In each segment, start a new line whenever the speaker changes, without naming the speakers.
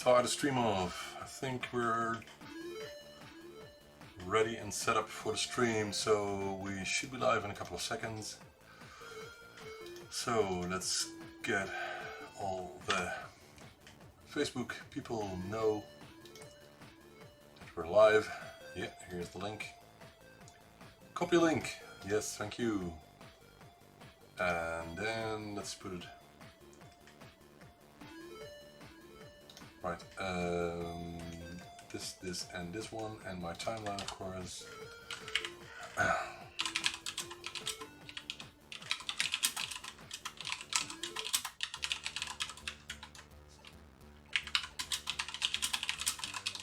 start the stream off. I think we're ready and set up for the stream, so we should be live in a couple of seconds. So let's get all the Facebook people know that we're live. Yeah, here's the link. Copy link. Yes, thank you. And then let's put it right. This and this one, and my timeline, of course.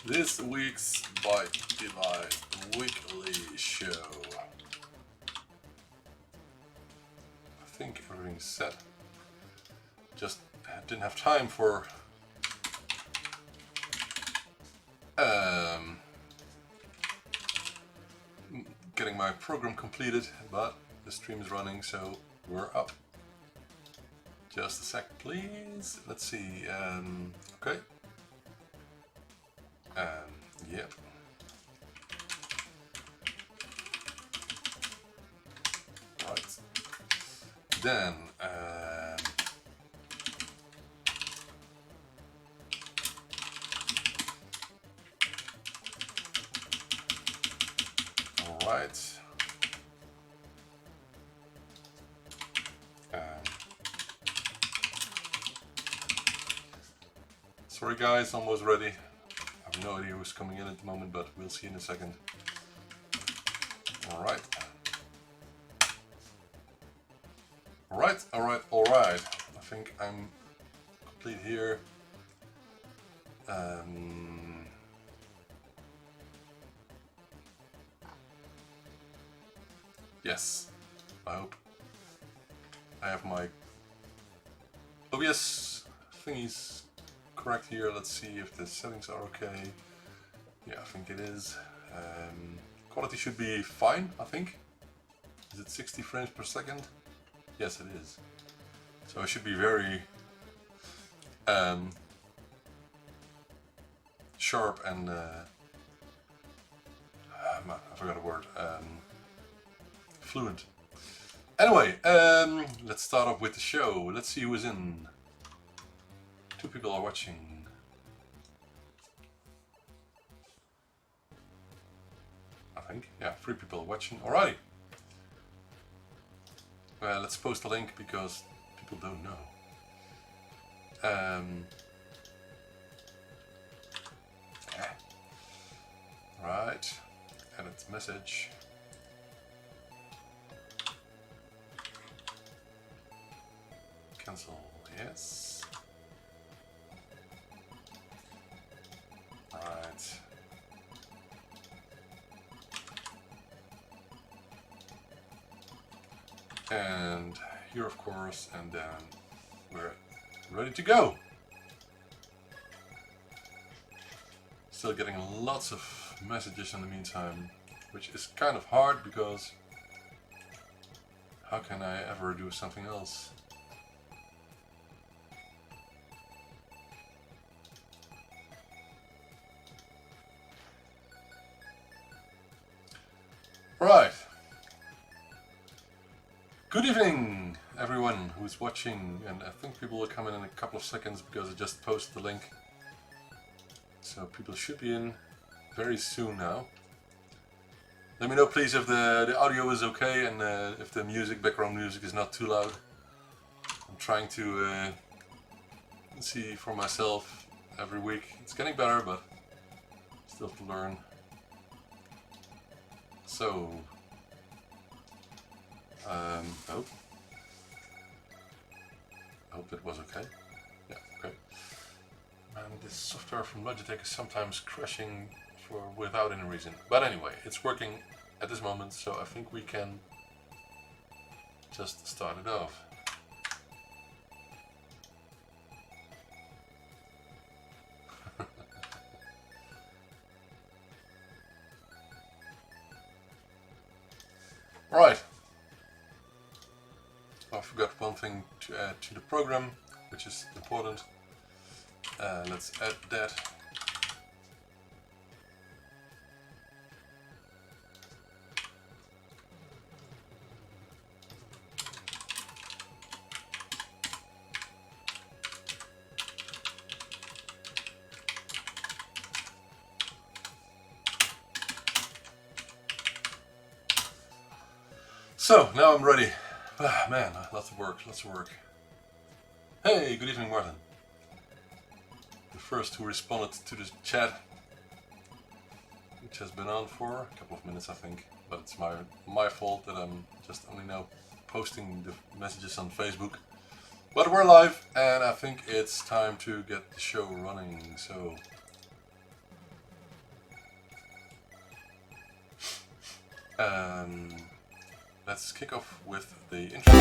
This week's ByteDelight weekly show. I think everything's set. Just didn't have time for getting my program completed, but the stream is running, so we're up. Just a sec, please. Let's see. Okay. Yep. Right. Then. Right. Sorry guys, almost ready. I have no idea who's coming in at the moment, but we'll see in a second. Alright. Alright. I think I'm complete here. Yes, I hope I have my OBS thingies correct here. Let's see if the settings are okay. Yeah, I think it is. Quality should be fine, I think. Is it 60 frames per second? Yes, it is. So it should be very sharp and I forgot a word. Fluent. Anyway, let's start off with the show. Let's see who is in. 2 people are watching. I think. Yeah, 3 people are watching. Alrighty. Well, let's post the link because people don't know. Right. Edit message. Cancel, yes. Right. And here, of course, and then we're ready to go. Still getting lots of messages in the meantime, which is kind of hard because how can I ever do something else? Right. Good evening, everyone who's watching, and I think people will come in a couple of seconds because I just posted the link. So people should be in very soon now. Let me know please if the audio is okay and if the background music is not too loud. I'm trying to see for myself every week. It's getting better, but still to learn. So, I hope it was okay. Yeah, okay. And this software from Logitech is sometimes crashing without any reason. But anyway, it's working at this moment, so I think we can just start it off. Right. I forgot one thing to add to the program, which is important. Let's add that. So, now I'm ready. Ah, man, lots of work, lots of work. Hey, good evening, Martin. The first who responded to this chat, which has been on for a couple of minutes, I think. But it's my fault that I'm just only now posting the messages on Facebook. But we're live, and I think it's time to get the show running, so... let's kick off with the intro.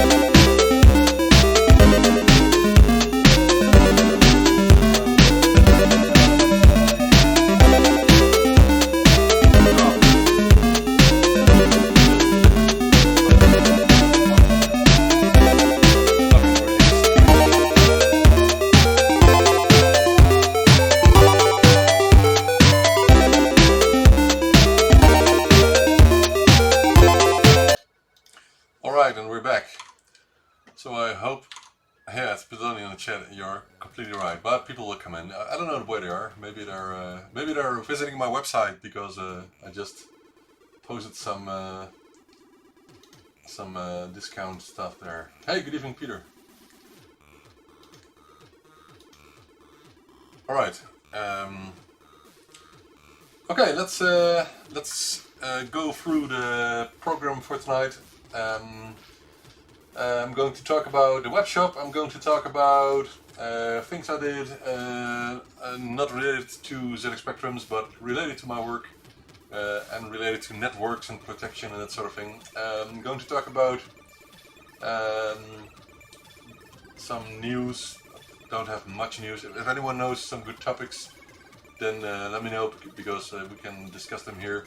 And we're back. So I hope, yeah, it's Bedoni in the chat. You're completely right, but people will come in. I don't know where they are. Maybe they're visiting my website because I just posted some discount stuff there. Hey, good evening, Peter. All right. Okay, let's go through the program for tonight. I'm going to talk about the web shop. I'm going to talk about things I did, not related to ZX Spectrums, but related to my work and related to networks and protection and that sort of thing. I'm going to talk about some news. Don't have much news. If anyone knows some good topics, then let me know because we can discuss them here.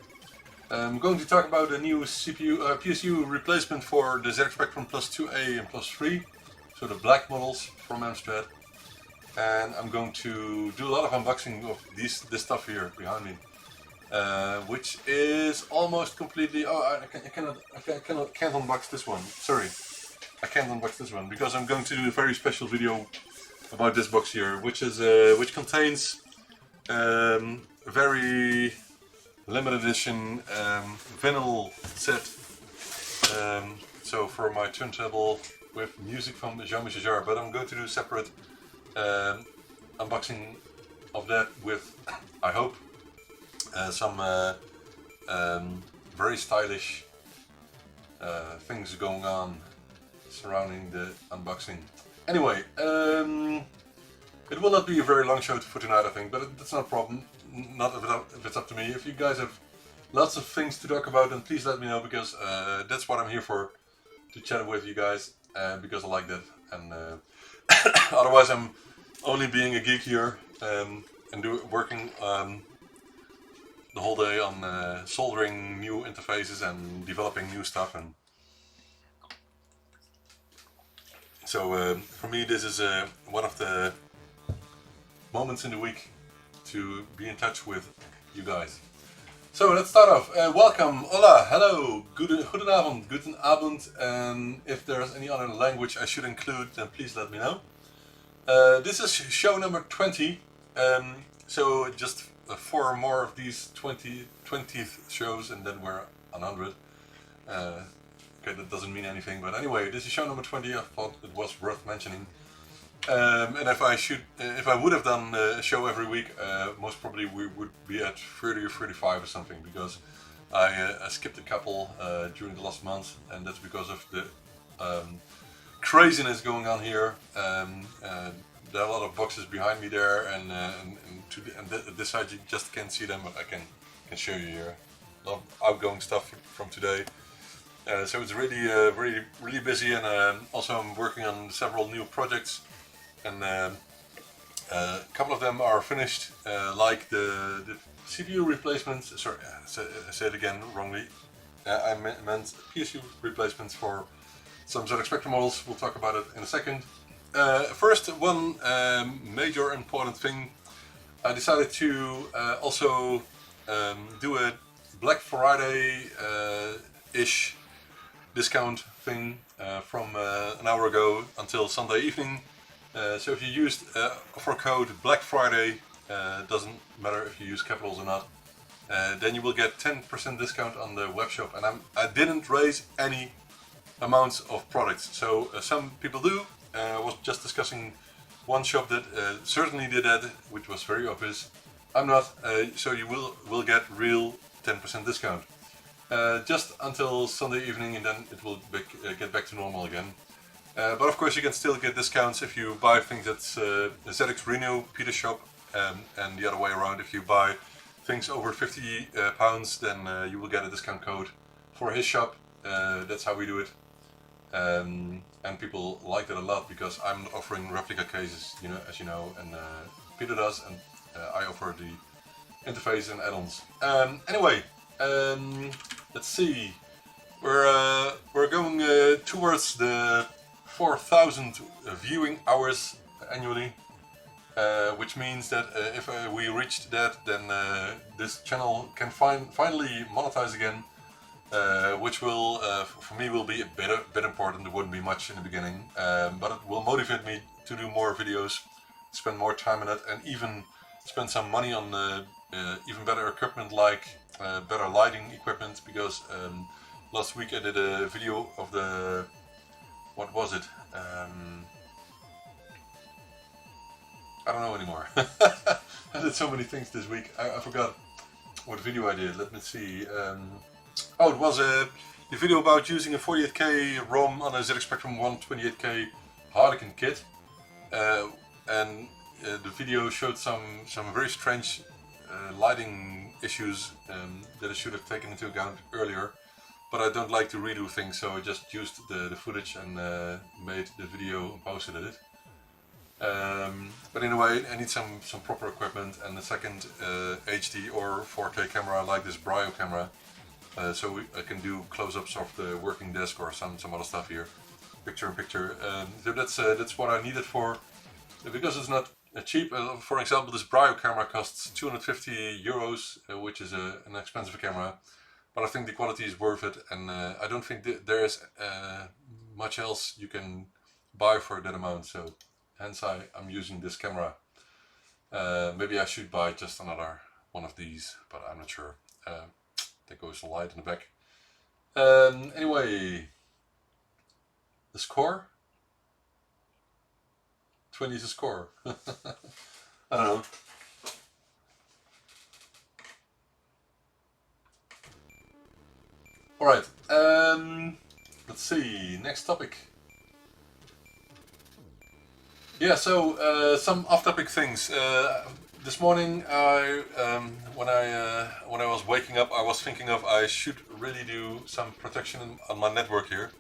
I'm going to talk about a new PSU replacement for the ZX Spectrum Plus 2A and Plus 3, so the black models from Amstrad. And I'm going to do a lot of unboxing of this stuff here behind me, which is almost completely. Oh, I can't unbox this one. Sorry, I can't unbox this one because I'm going to do a very special video about this box here, which contains very limited edition vinyl set. So for my turntable with music from Jean-Michel Jarre, but I'm going to do a separate unboxing of that with, I hope, some very stylish things going on surrounding the unboxing. Anyway, it will not be a very long show for tonight, I think, but that's not a problem. Not if it's up to me. If you guys have lots of things to talk about, then please let me know because that's what I'm here for, to chat with you guys, because I like that. And otherwise, I'm only being a geek here and working the whole day on soldering new interfaces and developing new stuff. And so for me, this is one of the moments in the week to be in touch with you guys. So let's start off. Welcome, hola, hello, goedenavond, guten Abend, and if there's any other language I should include, then please let me know. This is show number 20, so just 4 more of these 20th shows and then we're on 100. Okay, that doesn't mean anything, but anyway, this is show number 20, I thought it was worth mentioning. And if I would have done a show every week, most probably we would be at 30 or 35 or something, because I skipped a couple during the last month, and that's because of the craziness going on here. There are a lot of boxes behind me there, and this side you just can't see them, but I can show you here. A lot of outgoing stuff from today. So it's really busy, and also I'm working on several new projects. And a couple of them are finished, like the CPU replacements. Sorry, I said it again wrongly. I meant PSU replacements for some ZX Spectrum models. We'll talk about it in a second. First, one major important thing. I decided to also do a Black Friday-ish discount thing from an hour ago until Sunday evening. So if you used offer code Black Friday, doesn't matter if you use capitals or not, then you will get 10% discount on the web shop. And I didn't raise any amounts of products. So some people do. I was just discussing one shop that certainly did that, which was very obvious. I'm not, so you will get real 10% discount. Just until Sunday evening, and then it will get back to normal again. But of course you can still get discounts if you buy things at ZX Reno, Peter's shop, and the other way around. If you buy things over £50, then you will get a discount code for his shop. That's how we do it. And people like that a lot because I'm not offering replica cases, as you know, and Peter does, and I offer the interface and add-ons. Anyway, let's see. We're going towards the 4,000 viewing hours annually, which means that if we reach that, then this channel can finally monetize again. Which will, for me, will be a bit important. There wouldn't be much in the beginning, but it will motivate me to do more videos, spend more time on it, and even spend some money on even better equipment, like better lighting equipment. Because last week I did a video of the, what was it? I don't know anymore. I did so many things this week. I forgot what video I did. Let me see. Oh, it was the video about using a 48K ROM on a ZX Spectrum 128K Harlequin kit, and the video showed some very strange lighting issues that I should have taken into account earlier, but I don't like to redo things, so I just used the footage and made the video and posted it. But anyway, I need some proper equipment and a second HD or 4K camera like this Brio camera. So I can do close-ups of the working desk or some other stuff here, picture in picture. So that's what I need it for, because it's not cheap. For example, this Brio camera costs 250 euros, which is an expensive camera, but I think the quality is worth it, and I don't think there is much else you can buy for that amount. So hence I'm using this camera. Maybe I should buy just another one of these, but I'm not sure. There goes the light in the back. Anyway, the score? 20 is a score. I don't know. Alright, let's see, next topic. Yeah, so some off-topic things. This morning, when I was waking up, I was thinking of I should really do some protection on my network here,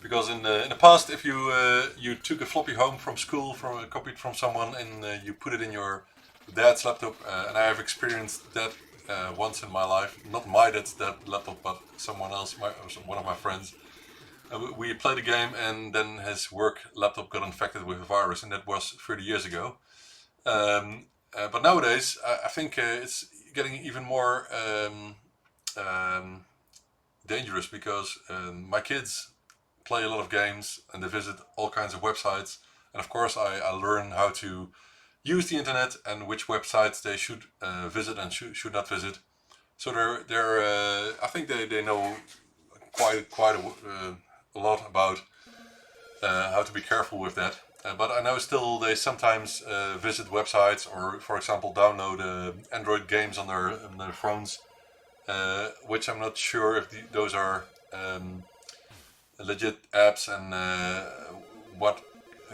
because in the past, if you took a floppy home from school, copied from someone, and you put it in your dad's laptop, and I have experienced that once in my life. Not my dad's laptop, but someone else, one of my friends. We played a game, and then his work laptop got infected with a virus, and that was 30 years ago. But nowadays, I think it's getting even more dangerous, because my kids play a lot of games and they visit all kinds of websites, and of course I learn how to use the internet and which websites they should visit and should not visit. So I think they know quite a lot about how to be careful with that. But I know still they sometimes visit websites, or for example download Android games on their phones, which I'm not sure if those are legit apps, and what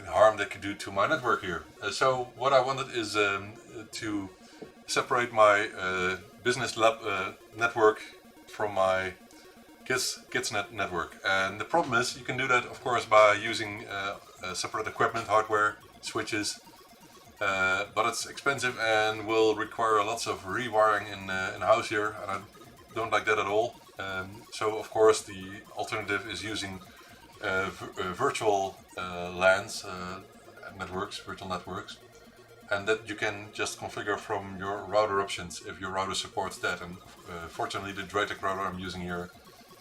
harm they could do to my network here. So what I wanted is to separate my business network from my kids network. And the problem is, you can do that of course by using separate equipment, hardware, switches, but it's expensive and will require lots of rewiring in house here, and I don't like that at all. So of course the alternative is using virtual LANs, networks, virtual networks, and that you can just configure from your router options if your router supports that. And fortunately, the Draytech router I'm using here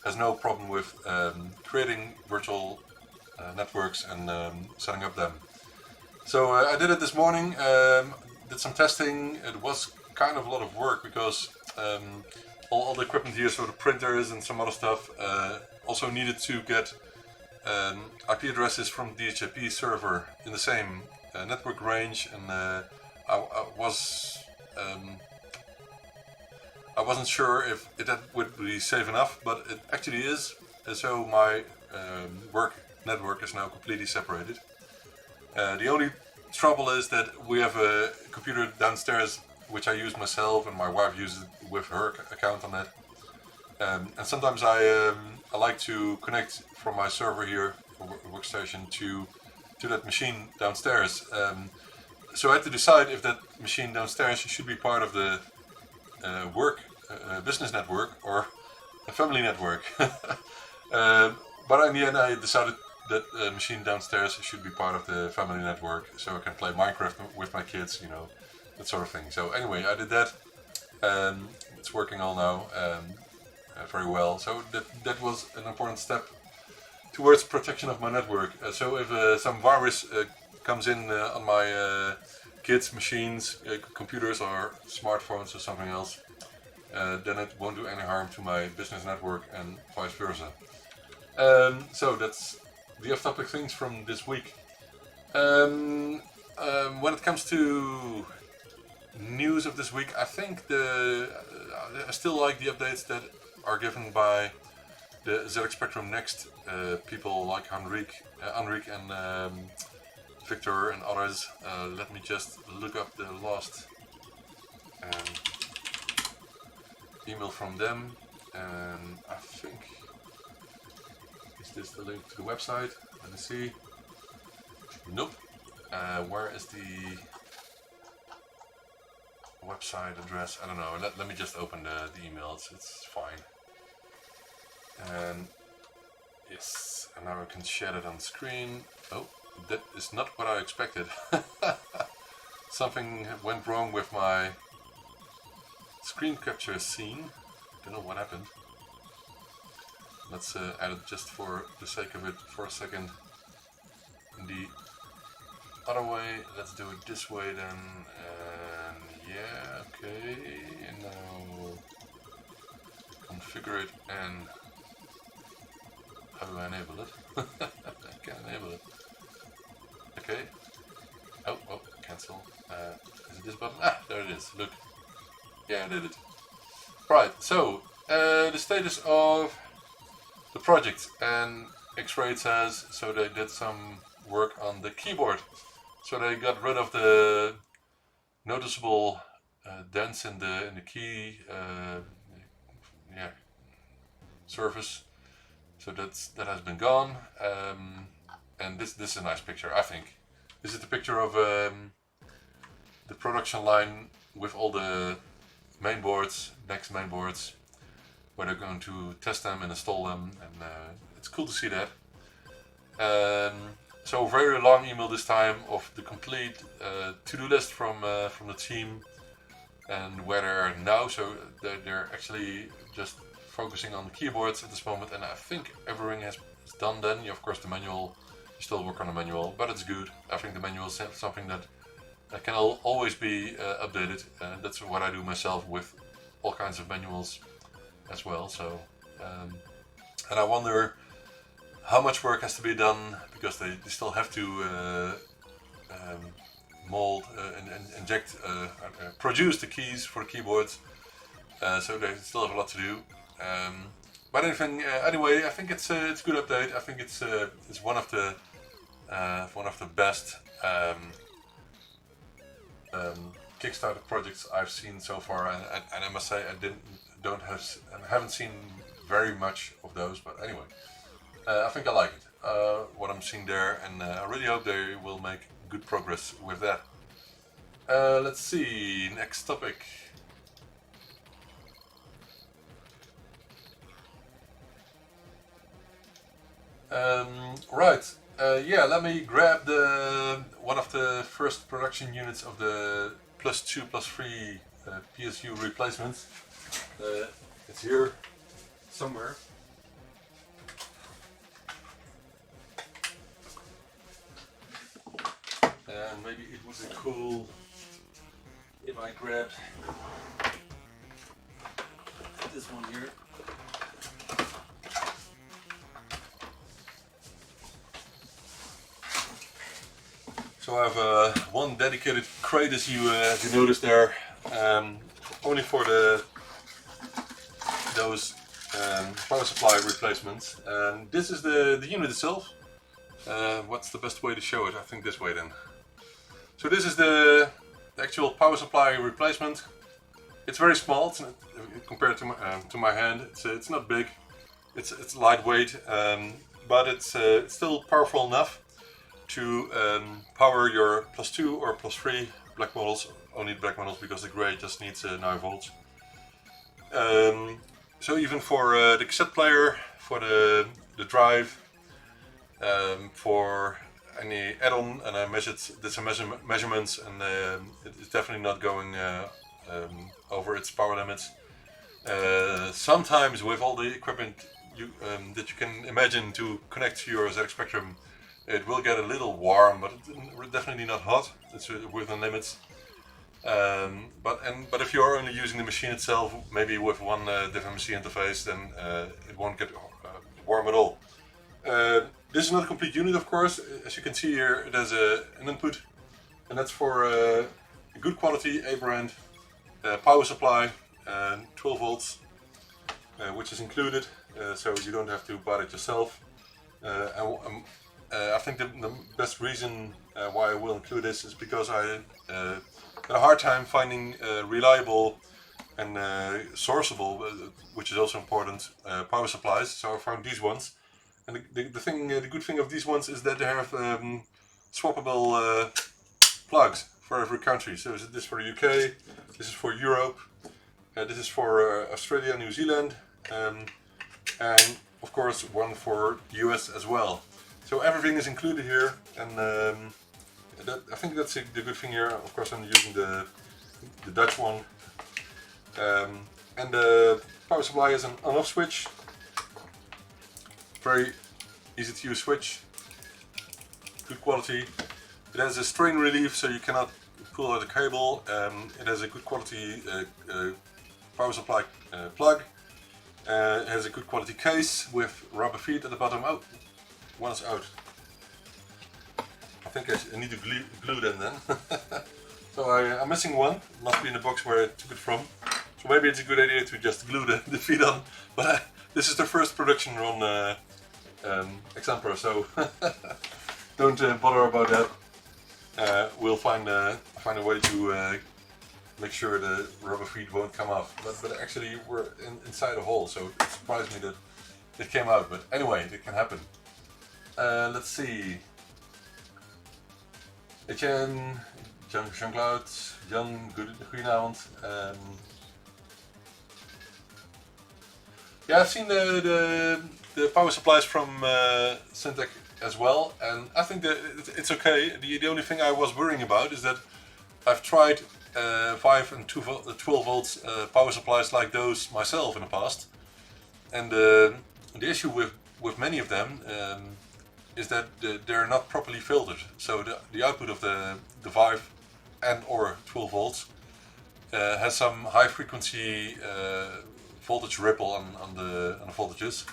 has no problem with creating virtual networks and setting up them. So I did it this morning, did some testing. It was kind of a lot of work because all the equipment here, so the printers and some other stuff, also needed to get IP addresses from DHCP server in the same network range, and I wasn't sure if that would be safe enough, but it actually is. And so my work network is now completely separated. The only trouble is that we have a computer downstairs which I use myself, and my wife uses it with her account on that. And sometimes I like to connect from my server here, workstation, to that machine downstairs. So I had to decide if that machine downstairs should be part of the business network or a family network. But in the end I decided that machine downstairs should be part of the family network, so I can play Minecraft with my kids, you know, that sort of thing. So anyway, I did that. It's working all now very well. So that was an important step towards protection of my network. So if some virus comes in on my kids' machines, computers or smartphones or something else, then it won't do any harm to my business network and vice versa. So that's the off-topic things from this week. When it comes to news of this week, I think I still like the updates that are given by the ZX Spectrum Next people like Henrik and Victor and others. Let me just look up the last email from them, and I think, is this the link to the website? Let me see. Nope. Where is the website address? I don't know. Let me just open the email. It's fine. And yes, and now I can share it on screen. Oh, that is not what I expected. Something went wrong with my screen capture scene. Don't know what happened. Let's add it just for the sake of it for a second. In the other way, let's do it this way then. And yeah, okay. And now configure it, and how do I enable it? I can't enable it. Okay. Oh, cancel. Is it this button? Ah, there it is. Look. Yeah, I did it. Right, so the status of the project, and X-Ray says, so they did some work on the keyboard. So they got rid of the noticeable dents in the key surface. So that has been gone. And this is a nice picture, I think. This is the picture of the production line with all the mainboards, next mainboards, where they're going to test them and install them, and it's cool to see that. So a very long email this time of the complete to-do list from the team and where they are now. So they're actually just focusing on the keyboards at this moment, and I think everything is done then. Of course the manual, you still work on the manual, but it's good. I think the manual is something that can always be updated. That's what I do myself with all kinds of manuals as well. So, and I wonder how much work has to be done, because they still have to mold and inject, produce the keys for the keyboards. So they still have a lot to do. But anyway, I think it's a good update. I think it's one of the best Kickstarter projects I've seen so far, and I must say I haven't seen very much of those, but anyway, I think I like it, what I'm seeing there, and I really hope they will make good progress with that. Let's see, next topic. Right, Yeah, let me grab the one of the first production units of the +2, +3 PSU replacements. It's here somewhere. And maybe it would be cool if I grabbed this one here. So I have one dedicated crate, as you noticed there, only for those power supply replacements. And this is the unit itself. What's the best way to show it? I think this way then. So this is the actual power supply replacement. It's very small. It's not, compared to my hand. It's not big. It's lightweight, but it's still powerful enough to power your +2 or +3 black models. Only black models because the grey just needs 9 volts. So even for the cassette player, for the drive, for any add-on, and I did some measurements, and it's definitely not going over its power limits. Sometimes with all the equipment that you can imagine to connect to your ZX Spectrum, it will get a little warm, but it's definitely not hot. It's within limits. But if you're only using the machine itself, maybe with one different machine interface, then it won't get warm at all. This is not a complete unit, of course. As you can see here, it has an input, and that's for a good quality A-brand power supply, 12 volts, which is included, so you don't have to buy it yourself. I think the best reason why I will include this is because I had a hard time finding reliable and sourceable, which is also important, power supplies. So I found these ones. And the good thing of these ones is that they have swappable plugs for every country. So this is for the UK, this is for Europe, this is for Australia, New Zealand, and of course one for the US as well. So everything is included here, and I think that's the good thing here. Of course I'm using the Dutch one. And the power supply is an on-off switch. Very easy to use switch, good quality. It has a strain relief, so you cannot pull out the cable. It has a good quality power supply plug. It has a good quality case with rubber feet at the bottom. Oh, one is out. I think I need to glue them then. So I'm missing one. It must be in the box where I took it from. So maybe it's a good idea to just glue the feet on. But this is the first production run exam pro, so don't bother about that. We'll find a way to make sure the rubber feet won't come off. But actually we're inside a hole, so it surprised me that it came out. But anyway, it can happen. Let's see. Etienne, Jean-Claude, Jan, goedenavond. Yeah, I've seen the power supplies from Syntec as well, and I think that it's okay. The only thing I was worrying about is that I've tried 5 and 12 volts power supplies like those myself in the past, and the issue with many of them is that they're not properly filtered. So the output of the 5 and or 12 volts has some high frequency voltage ripple on the voltages,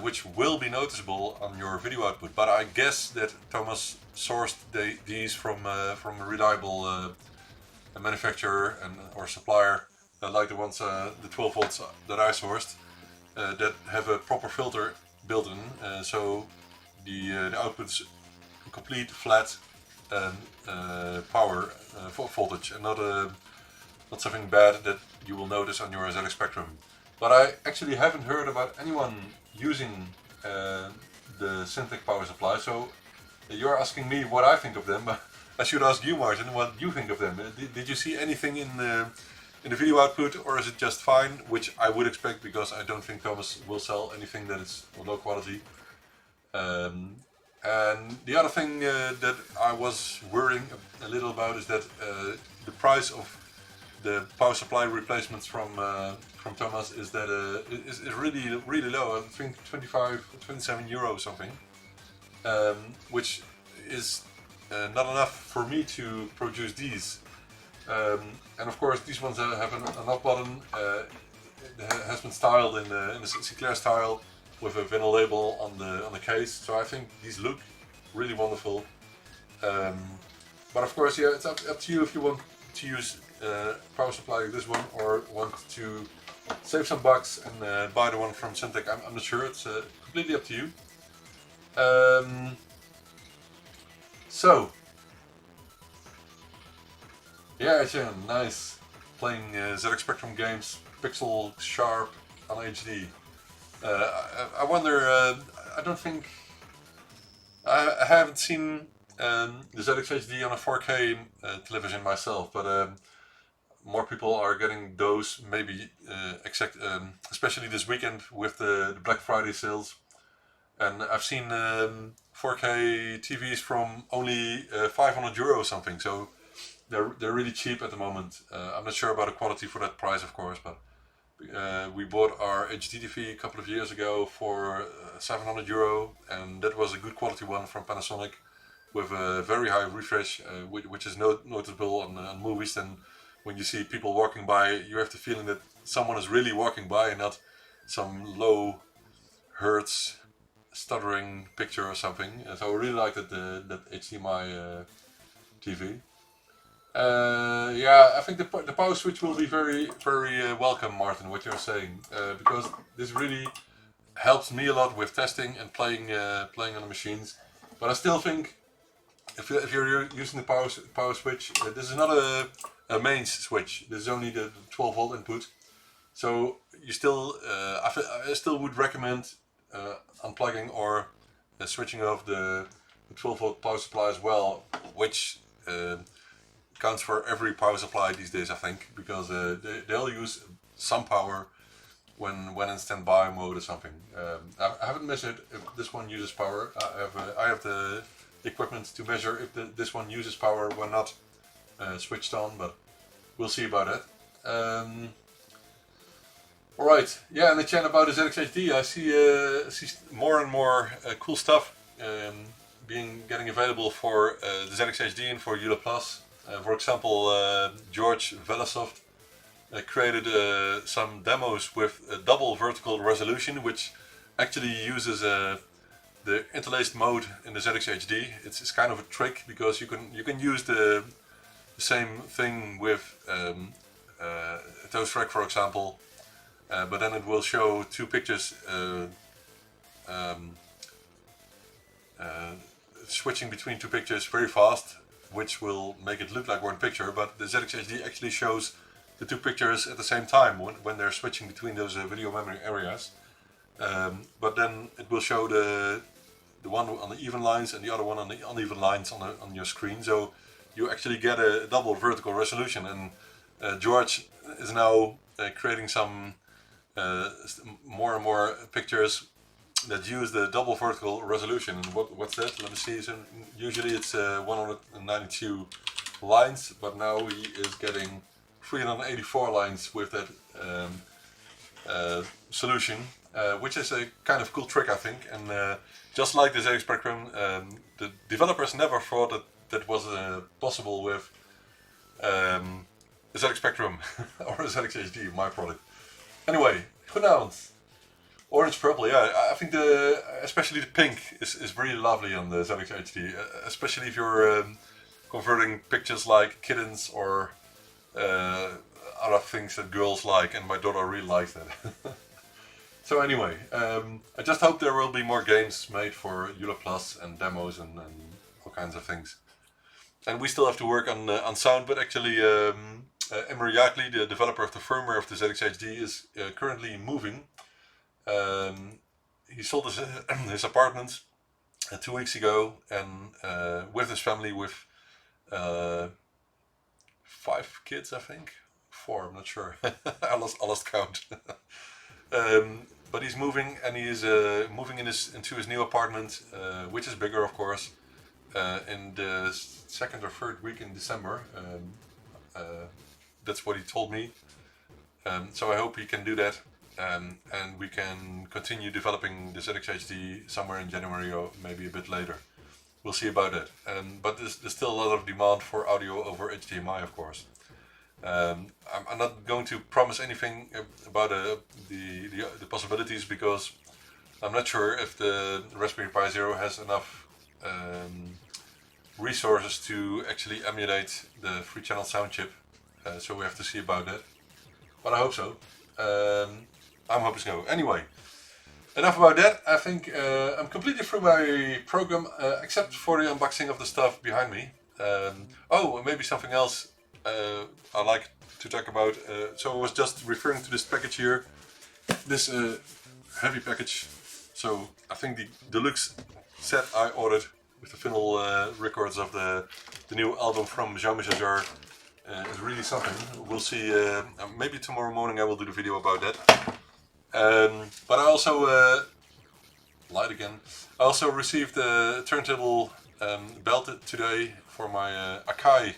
which will be noticeable on your video output. But I guess that Thomas sourced these from a reliable manufacturer or supplier, like the ones, the 12 volts that I sourced, that have a proper filter built in, so the output's complete flat power voltage, and not something bad that you will notice on your ZX Spectrum. But I actually haven't heard about anyone using the Syntec power supply, so you're asking me what I think of them, but I should ask you, Martin, what you think of them. Did you see anything in the video output, or is it just fine? Which I would expect, because I don't think Thomas will sell anything that is low quality. And the other thing that I was worrying a little about is that the price of the power supply replacements from Thomas is that is really low. I think 25, 27 euro or something, which is not enough for me to produce these. And of course, these ones have an off button. It has been styled in the Sinclair style with a vinyl label on the case. So I think these look really wonderful. But of course, yeah, it's up to you if you want to use power supply like this one or want to save some bucks and buy the one from Syntec. I'm not sure. It's completely up to you. So, yeah, Etienne, nice. Playing ZX Spectrum games, pixel sharp on HD. I wonder, I don't think, I haven't seen the ZX HD on a 4K television myself, but more people are getting those maybe, especially this weekend with the Black Friday sales. And I've seen 4K TVs from only 500 euro or something, so they're really cheap at the moment. I'm not sure about the quality for that price, of course, but we bought our HD TV a couple of years ago for 700 euro, and that was a good quality one from Panasonic with a very high refresh, which is noticeable on movies. And when you see people walking by, you have the feeling that someone is really walking by and not some low hertz stuttering picture or something. So I really like that HDMI TV. Yeah, I think the power switch will be very welcome, Martin. What you're saying, because this really helps me a lot with testing and playing on the machines. But I still think if you're using the power switch, this is not a mains switch. This is only the 12 volt input. So you still, I still would recommend unplugging or switching off the 12 volt power supply as well, which counts for every power supply these days, I think, because they'll use some power when in standby mode or something. I haven't measured if this one uses power. I have the equipment to measure if this one uses power when not switched on, but we'll see about that. Alright, yeah, and the channel about the ZX HD, I see more and more cool stuff getting available for the ZX HD and for EULA Plus. For example, George Velasoft created some demos with a double vertical resolution, which actually uses the interlaced mode in the ZX HD. It's kind of a trick because you can use the same thing with ToastFrag, for example, but then it will show two pictures switching between two pictures very fast, which will make it look like one picture, but the ZX HD actually shows the two pictures at the same time when they're switching between those video memory areas. But then it will show the one on the even lines and the other one on the uneven lines on your screen, so you actually get a double vertical resolution. And George is now creating some more and more pictures that use the double vertical resolution. And what's that? Let me see. So usually it's 192 lines, but now he is getting 384 lines with that solution, which is a kind of cool trick, I think. And just like the ZX Spectrum, the developers never thought that was possible with the ZX Spectrum or the ZX HD, my product. Anyway, goedenavond. Orange purple, yeah. I think especially the pink is really lovely on the ZX HD, especially if you're converting pictures like kittens or other things that girls like, and my daughter really likes that. So anyway, I just hope there will be more games made for EULA Plus and demos and all kinds of things. And we still have to work on sound, but actually Emery Yakli, the developer of the firmware of the ZX HD, is currently moving. He sold his apartment 2 weeks ago, and with his family, with 5 kids, I think 4. I'm not sure. I lost count. but he's moving, and he is moving into his new apartment, which is bigger, of course, in the second or third week in December. That's what he told me. So I hope he can do that, and we can continue developing the ZX HD somewhere in January or maybe a bit later. We'll see about that. But there's still a lot of demand for audio over HDMI, of course. I'm not going to promise anything about the possibilities, because I'm not sure if the Raspberry Pi Zero has enough resources to actually emulate the 3-channel sound chip. So we have to see about that. But I hope so. I'm hoping so. Anyway, enough about that. I think I'm completely through my program, except for the unboxing of the stuff behind me. Oh, maybe something else I like to talk about. So I was just referring to this package here, this heavy package. So I think the deluxe set I ordered with the vinyl records of the new album from Jean-Michel Jarre is really something. We'll see. Maybe tomorrow morning I will do the video about that. But I also light again. I also received a turntable belt today for my Akai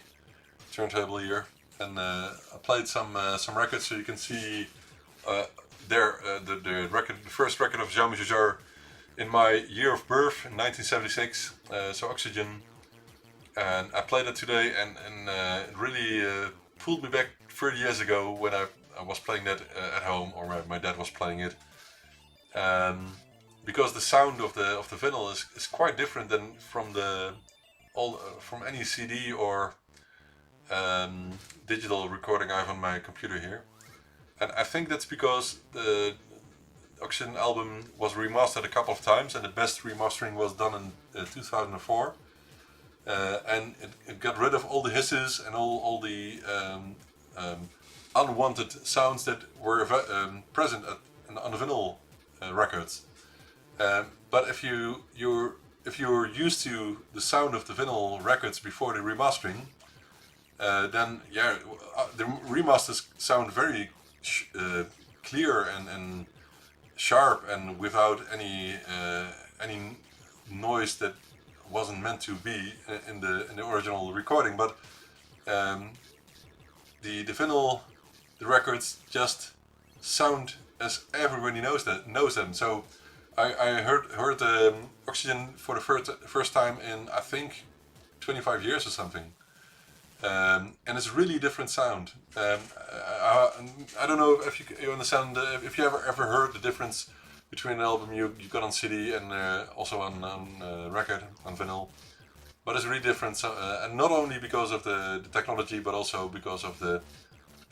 turntable here, and I played some records, so you can see there the record, the first record of Jean-Michel Jarre in my year of birth in 1976. So Oxygen, and I played it today, and it really pulled me back 30 years ago when I was playing that at home, or my dad was playing it. Because the sound of the vinyl is quite different than from from any CD or digital recording I have on my computer here. And I think that's because the Oxygen album was remastered a couple of times, and the best remastering was done in 2004. And it got rid of all the hisses and all the unwanted sounds that were present on the vinyl records. But if you're used to the sound of the vinyl records before the remastering, then yeah, the remasters sound very clear and sharp, and without any noise that wasn't meant to be in the original recording. But the vinyl, the records just sound as everybody knows them. So I heard Oxygen for the first time in, I think, 25 years or something. And it's a really different sound. I don't know if you understand, if you ever heard the difference between an album you got on CD and also on record, on vinyl. But it's really different, and not only because of the technology, but also because of the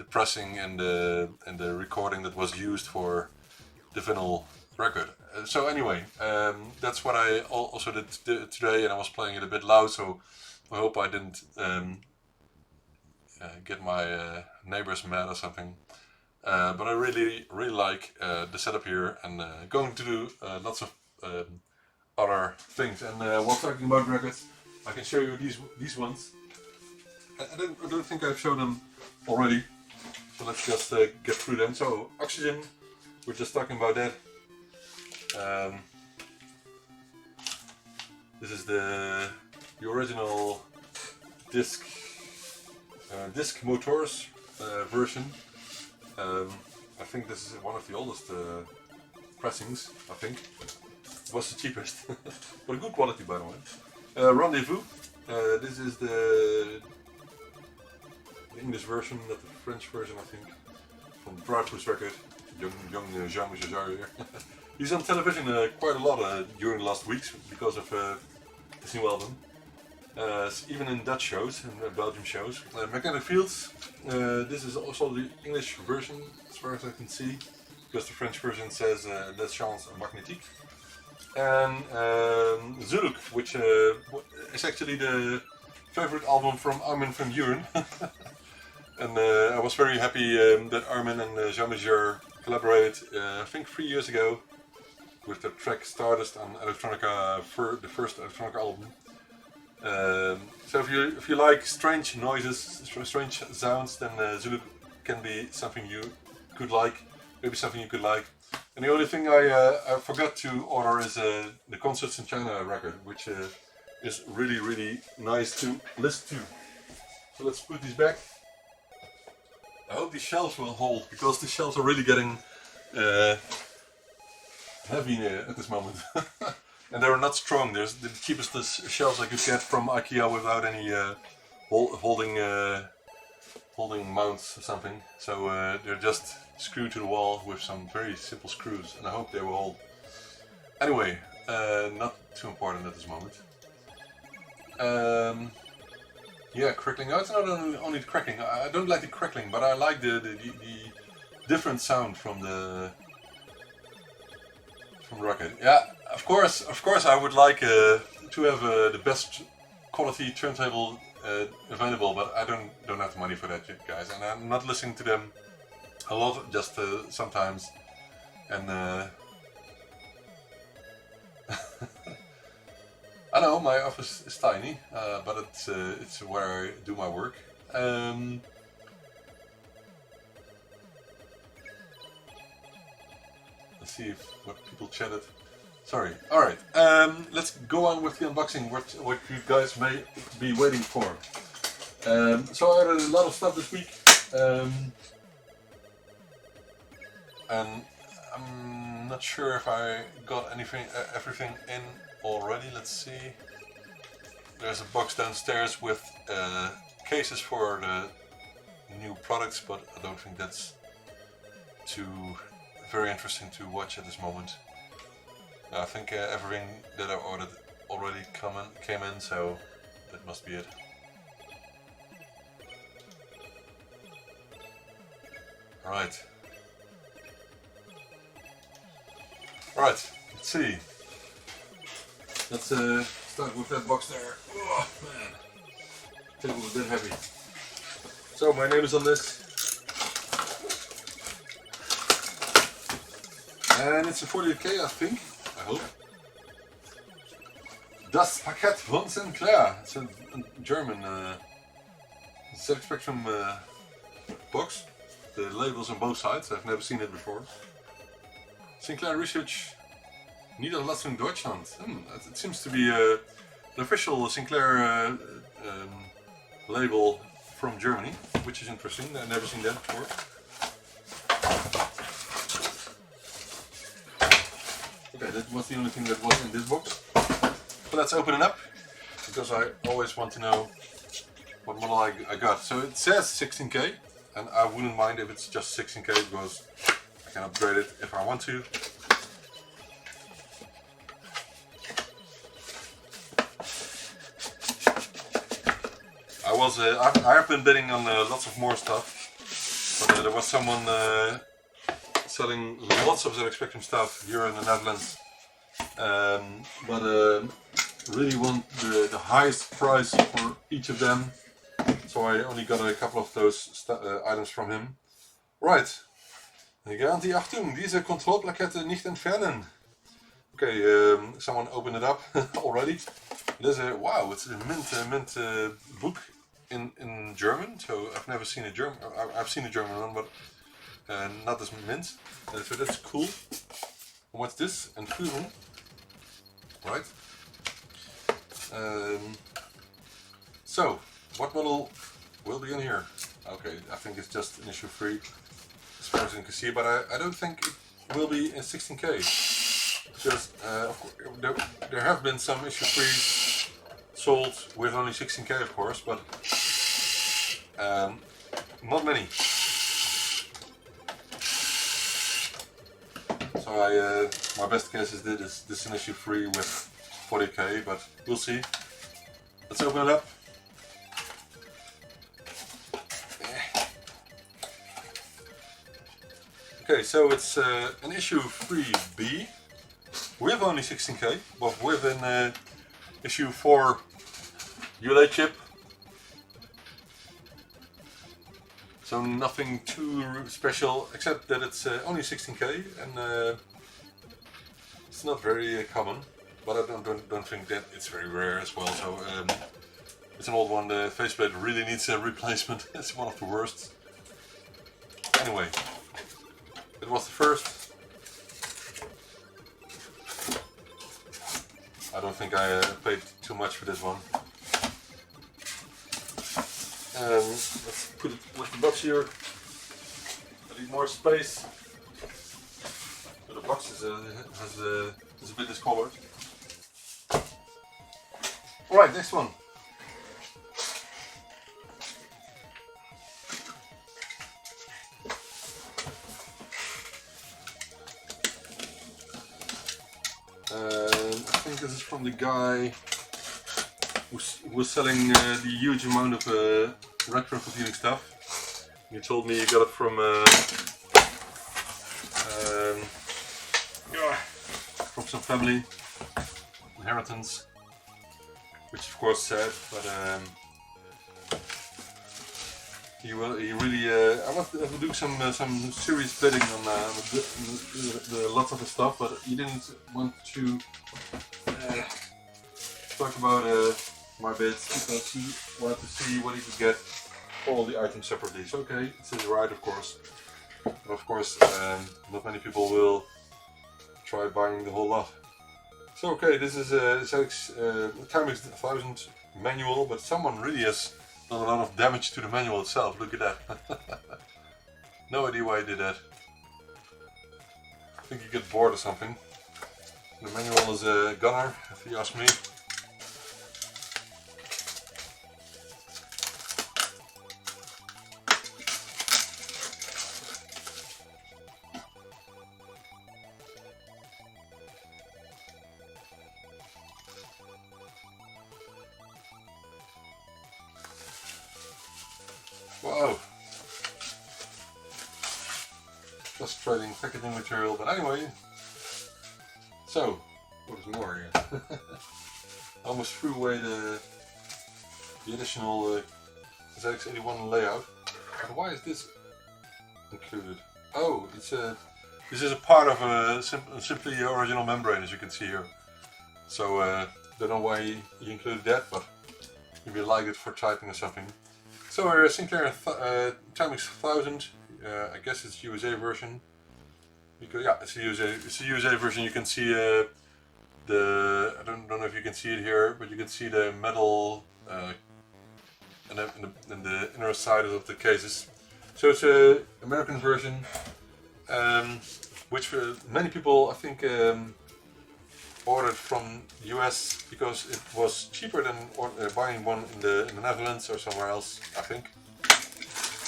pressing and the recording that was used for the vinyl record. So anyway, that's what I also did today, and I was playing it a bit loud, so I hope I didn't get my neighbors mad or something. But I really like the setup here, and going to do lots of other things. And while talking about records, I can show you these ones. I don't think I've shown them already, so let's just get through them. So Oxygen, we're just talking about that. This is the original disc motors version. I think this is one of the oldest pressings. I think it was the cheapest, but good quality, by the way. Rendezvous. This is the English version, not the French version, I think, from the Proudfoot's record. Young Jean-Michel Jarre here. He's on television quite a lot during the last weeks because of his new album. Even in Dutch shows and Belgium shows. Magnetic Fields. This is also the English version, as far as I can see, because the French version says Les Chants Magnétiques. And Zuluk, which is actually the favorite album from Armin van Buuren. And I was very happy that Armin and Jean-Michel collaborated, I think 3 years ago, with the track Stardust on Electronica, the first Electronica album. So if you like strange noises, strange sounds, then Zuluk can be something you could like, maybe something you could like. And the only thing I forgot to order is the Concerts in China record, which is really nice to listen to. So let's put these back. I hope these shelves will hold, because the shelves are really getting heavy at this moment. And they're not strong. There's the cheapest shelves I could get from IKEA without any holding mounts or something. So they're just screwed to the wall with some very simple screws, and I hope they will hold. Anyway, not too important at this moment. Yeah, crackling. No, it's not only the crackling. I don't like the crackling, but I like the different sound from the record. Yeah, of course I would like to have the best quality turntable available, but I don't have the money for that, guys, and I'm not listening to them a lot, just sometimes. And I know my office is tiny, but it's where I do my work. Let's see what people chatted. Sorry. All right. Let's go on with the unboxing. What you guys may be waiting for. So I had a lot of stuff this week, and I'm not sure if I got everything in already. Let's see. There's a box downstairs with cases for the new products, but I don't think that's too very interesting to watch at this moment. I think everything that I ordered already came in, so that must be it. Alright. Alright, let's see. Let's start with that box there. Oh man, table's a bit heavy. So my name is on this. And it's a 48K, I think. I hope. Das Paket von Sinclair. It's a German ZX Spectrum box. The labels on both sides. I've never seen it before. Sinclair Research Niederlassung Deutschland. It seems to be an official Sinclair label from Germany, which is interesting. I've never seen that before. Okay, that was the only thing that was in this box. So let's open it up, because I always want to know what model I got. So it says 16K, and I wouldn't mind if it's just 16K, because I can upgrade it if I want to. I have been bidding on lots of more stuff, but there was someone selling lots of ZX Spectrum stuff here in the Netherlands, but really want the highest price for each of them, so I only got a couple of those items from him. Right, Garantie Achtung, diese Kontrollplakette nicht entfernen. Okay, someone opened it up already. There's wow, it's a mint book in German, so I've never seen a German. I've seen a German one, but not this mint. So that's cool. What's this? Entführung. Right. So, what model will be in here? Okay, I think it's just an issue 3, as far as you can see, but I don't think it will be in 16K. Because of course, there have been some issue 3s sold with only 16K, of course, but not many. So my best guess is this is an issue 3 with 40K, but we'll see. Let's open it up. Okay, so it's an issue 3B with only 16K, but with an issue 4 ULA chip. So nothing too special, except that it's only 16K, and it's not very common. But I don't think that it's very rare as well. So it's an old one. The faceplate really needs a replacement. It's one of the worst. Anyway, it was the first. I don't think I paid too much for this one. Let's put it with the box here. I need more space. So the box is a bit discolored. Alright, next one. I think this is from the guy who was selling the huge amount of retro computing stuff. He told me he got it from some family inheritance, which of course sad, but he really I want to do some serious bidding on the lots of the stuff, but he didn't want to talk about my bids because he wanted to see what he could get for all the items separately. So okay, it's his right, of course. But of course, not many people will try buying the whole lot. So okay, this is a Timex 1000 manual, but someone really has done a lot of damage to the manual itself. Look at that. No idea why he did that. I think he got bored or something. The manual is a gunner, if you ask me. Wow. Frustrating packaging material, but anyway. So, what is more here? I almost threw away the additional ZX81 layout. And why is this included? Oh, it's this is a part of a simply original membrane, as you can see here. So, don't know why he included that, but maybe you like it for typing or something. So Sinclair Timex 1000, I guess it's USA version. Because yeah, it's a USA version. You can see I don't know if you can see it here, but you can see the metal in the inner side of the cases. So it's an American version, which many people I think ordered from the US because it was cheaper than buying one in the Netherlands or somewhere else, I think.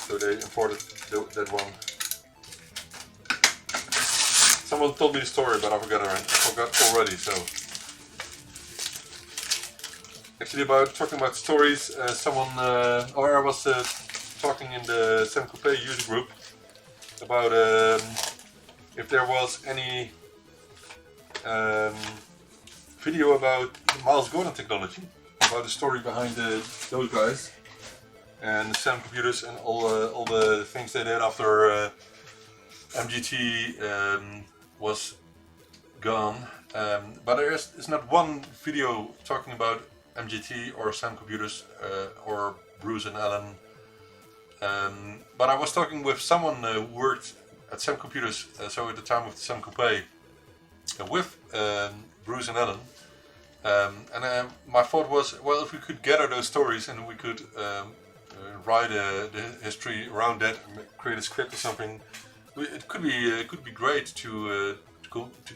So they imported that one. Someone told me the story, but I forgot already. So actually, talking about stories, I was talking in the Sam Coupé user group about if there was any video about Miles Gordon technology, about the story behind those guys and Sam Computers and all the things they did after MGT was gone. But there is not one video talking about MGT or Sam Computers or Bruce and Alan. But I was talking with someone who worked at Sam Computers, so at the time of Sam Coupé, with Bruce and Alan. And my thought was, well, if we could gather those stories and we could write the history around that, create a script or something, it could be great to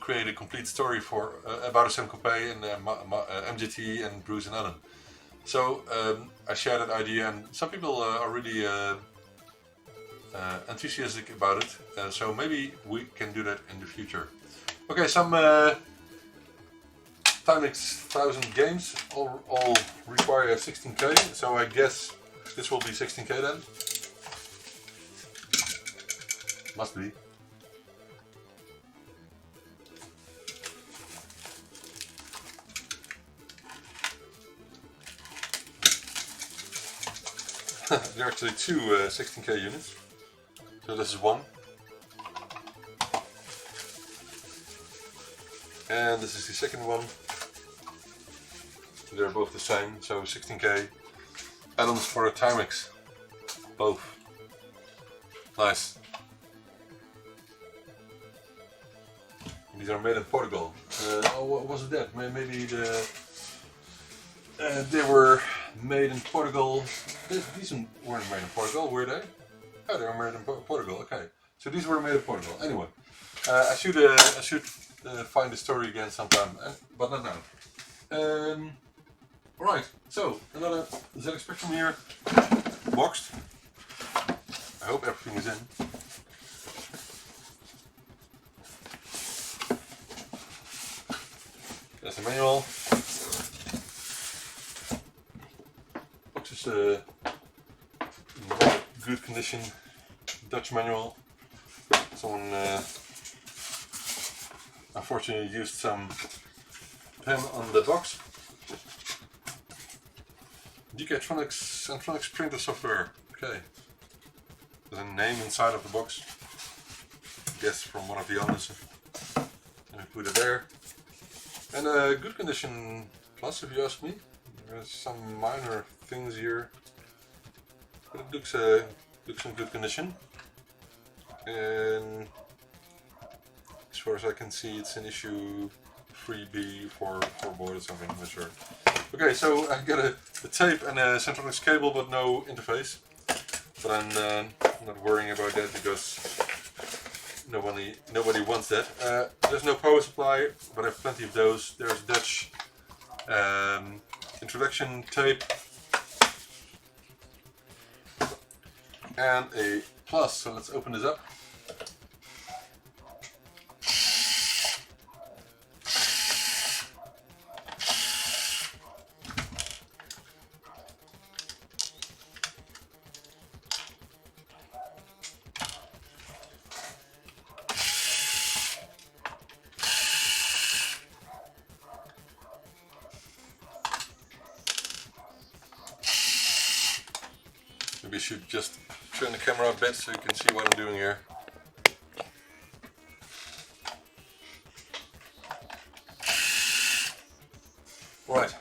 create a complete story for about a Sam Coupé and MGT and Bruce and Alan. So I shared that idea, and some people are really enthusiastic about it. So maybe we can do that in the future. Okay, some Timex 1000 games all require 16K, so I guess this will be 16K then. Must be. There are actually two 16K units, so this is one. And this is the second one. They're both the same, so 16K add-ons for a Timex. Both. Nice. These are made in Portugal. Oh, what was it that? Maybe they were made in Portugal. These weren't made in Portugal, were they? Oh, they were made in Portugal. Okay, so these were made in Portugal. Anyway, I should find the story again sometime, but not now. Alright, so another ZX Spectrum here, boxed. I hope everything is in. There's the manual. Box is in good condition. Dutch manual. Someone unfortunately used some pen on the box. DK-Tronics Tronics printer software. Okay. There's a name inside of the box. I guess from one of the owners. Let me put it there. And a good condition plus, if you ask me. There's some minor things here, but it looks in good condition. And as far as I can see, it's an issue 3B for board or something. I'm not sure. Okay, so I got a tape and a Centronics cable, but no interface. But I'm not worrying about that because nobody wants that. There's no power supply, but I have plenty of those. There's Dutch introduction tape and a plus. So let's open this up. Maybe I should just turn the camera a bit so you can see what I'm doing here. Right.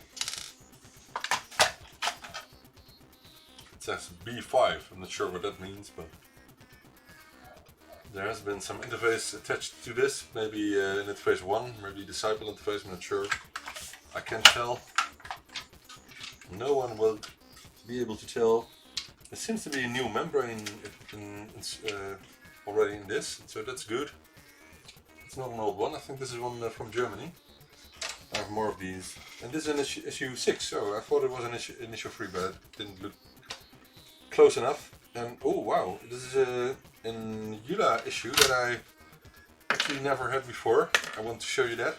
It says B5, I'm not sure what that means, but there has been some interface attached to this, maybe in interface 1, maybe disciple interface, I'm not sure. I can't tell. No one will be able to tell. There seems to be a new membrane already in this, so that's good. It's not an old one, I think this is one from Germany. I have more of these. And this is an issue 6, so I thought it was an issue 3, but it didn't look close enough. And oh wow, this is an EULA issue that I actually never had before. I want to show you that.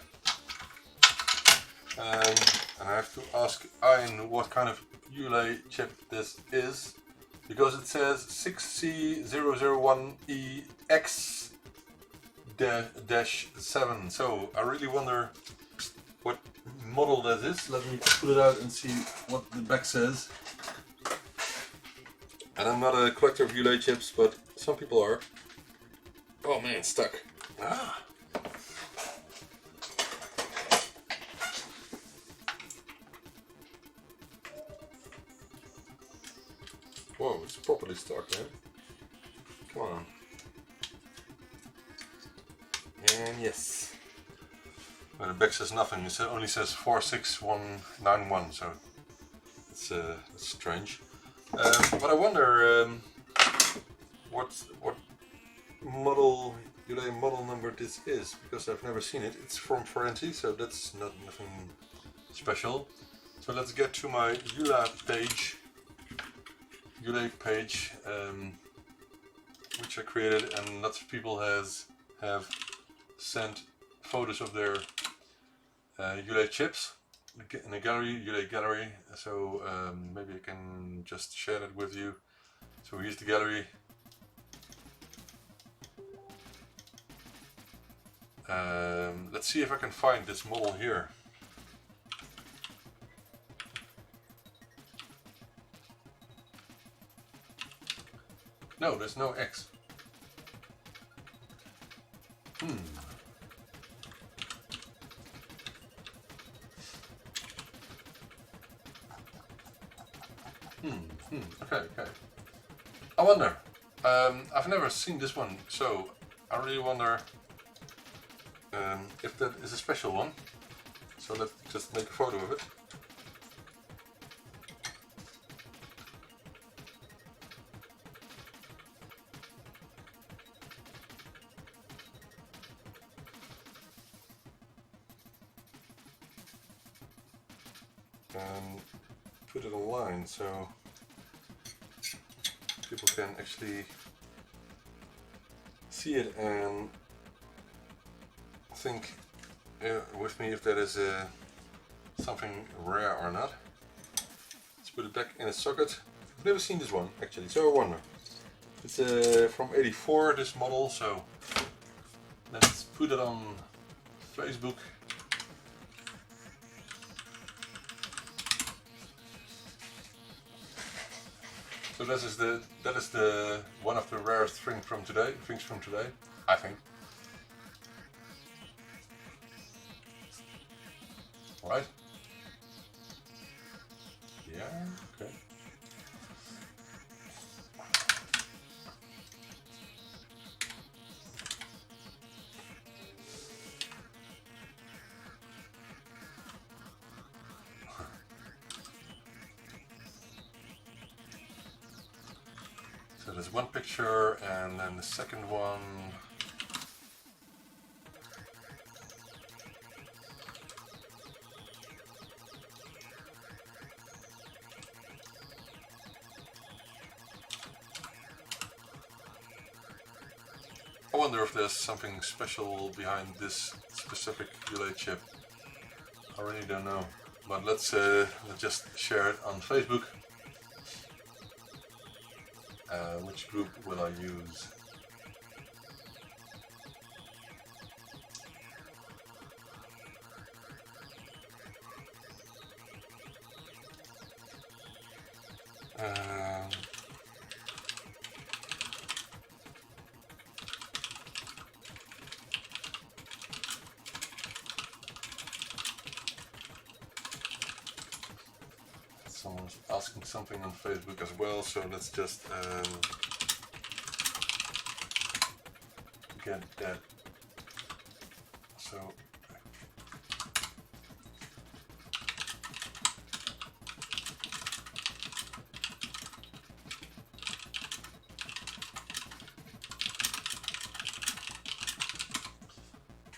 And I have to ask Ian what kind of EULA chip this is, because it says 6C001EX-7. So I really wonder what model that is. Let me pull it out and see what the back says. And I'm not a collector of EULA chips, but some people are. Oh man, it's stuck. Ah. Whoa, it's properly stuck, man. Come on. And yes. Well, the back says nothing. It only says 46191, so it's strange. But I wonder what model EULA model number this is, because I've never seen it. It's from Ferranti, so that's nothing special. So let's get to my EULA page. Which I created, and lots of people have sent photos of their EULA chips in a gallery, EULA gallery. So maybe I can just share that with you. So here's the gallery. Let's see if I can find this model here. No, there's no X. Okay. I wonder. I've never seen this one, so I really wonder if that is a special one. So let's just make a photo of it. And put it online so people can actually see it and think with me if that is something rare or not. Let's put it back in its socket. I've never seen this one actually, so I wonder. It's from '84, this model, so let's put it on Facebook. So that is the one of the rarest things from today, I think. Right? Yeah, okay. So there's one picture, and then the second one. I wonder if there's something special behind this specific relay chip. I really don't know, but let's just share it on Facebook. Which group will I use? Someone's asking something on Facebook as well, so let's just get that. So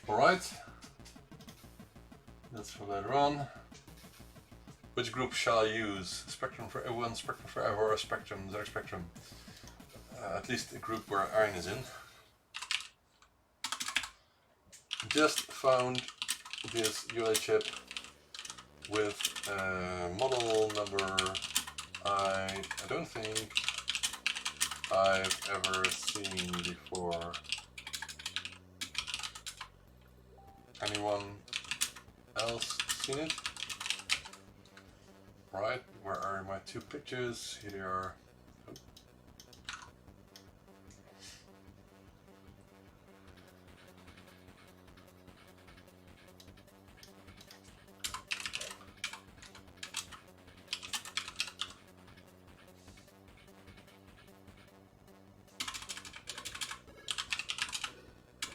all right, that's for later on. Which group shall I use? Spectrum for everyone, Spectrum forever, or Spectrum, Dark Spectrum? At least a group where iron is in. Just found this UA chip with model number I don't think I've ever seen before. Anyone else seen it? Right, where are my two pictures? Here they are.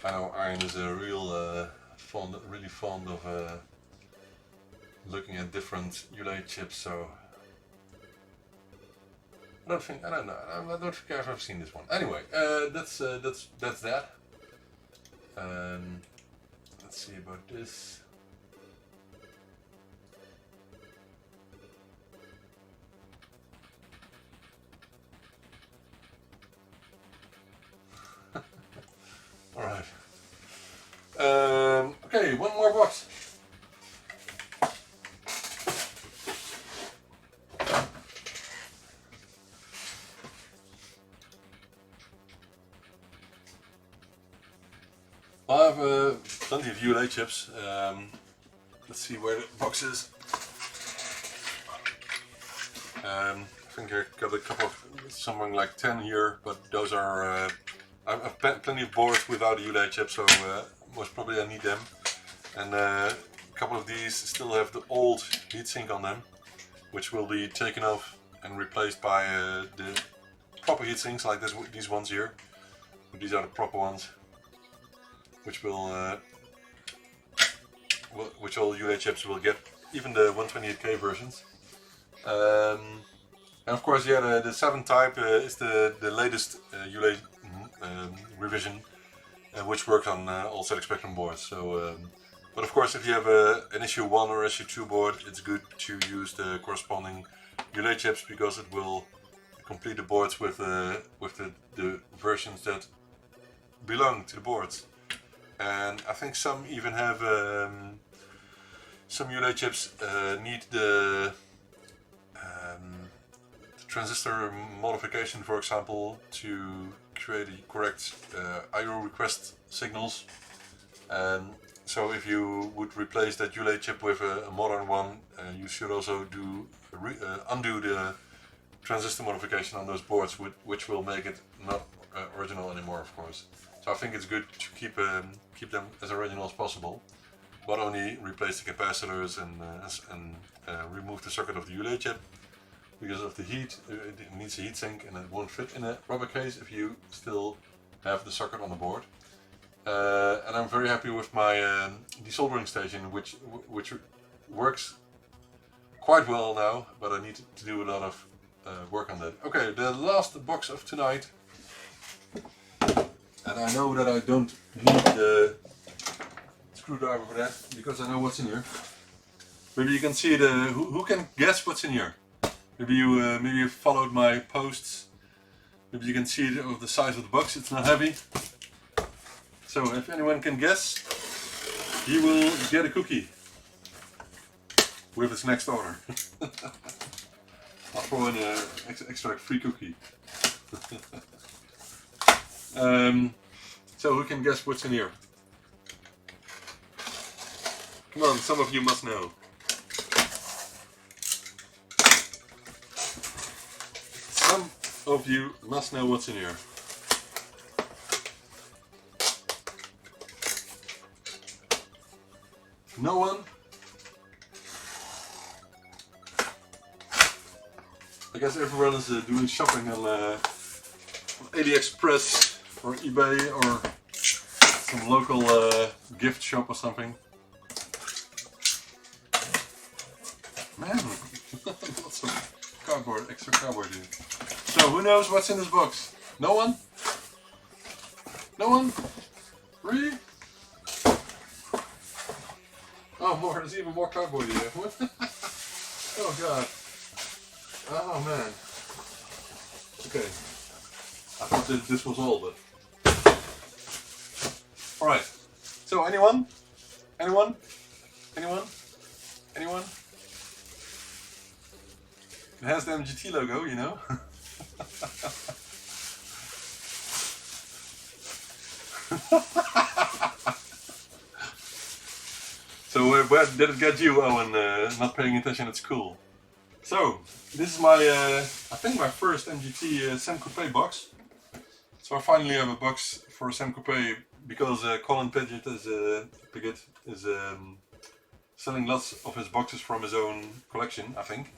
I know iron is a real really fond of looking at different ULA chips, so I don't think I've ever seen this one. Anyway, that's that. Let's see about this. All right. Okay, one more box. I have plenty of ULA chips. Let's see where the box is. I think I got a couple of, something like 10 here, but those are, I have plenty of boards without a ULA chip, so most probably I need them. And a couple of these still have the old heatsink on them, which will be taken off and replaced by the proper heatsinks like these ones here. These are the proper ones, which will which all ULA chips will get, even the 128K versions. And of course, yeah, the 7 type is the latest ULA revision, which works on all ZX Spectrum boards. So, but of course, if you have an issue 1 or issue 2 board, it's good to use the corresponding ULA chips, because it will complete the boards with the versions that belong to the boards. And I think some even have some ULA chips need the transistor modification, for example, to create the correct I/O request signals. So if you would replace that ULA chip with a modern one, you should also undo the transistor modification on those boards, which will make it not original anymore, of course. So I think it's good to keep them as original as possible, but only replace the capacitors and remove the socket of the ULA chip. Because of the heat, it needs a heatsink and it won't fit in a rubber case if you still have the socket on the board. And I'm very happy with my desoldering station, which works quite well now, but I need to do a lot of work on that. Okay, the last box of tonight. And I know that I don't need the screwdriver for that, because I know what's in here. Maybe you can see who can guess what's in here? Maybe you followed my posts. Maybe you can see the size of the box. It's not heavy. So if anyone can guess, he will get a cookie with his next order. I'll throw in an extra free cookie. So who can guess what's in here? Come on, some of you must know. Some of you must know what's in here. No one? I guess everyone is doing shopping on AliExpress or eBay or some local gift shop or something. Man, lots of cardboard, extra cardboard here. So who knows what's in this box? No one? No one? Really? Oh, more. There's even more cardboard here. Oh god. Oh man. Okay. I thought that this was all, but... Alright. So anyone? Anyone? Anyone? Anyone? It has the MGT logo, you know. So where did it get you, Owen, not paying attention at school? So, this is my, I think my first MGT Sam Coupe box. So I finally have a box for Sam Coupe, because Colin Piggott is selling lots of his boxes from his own collection, I think.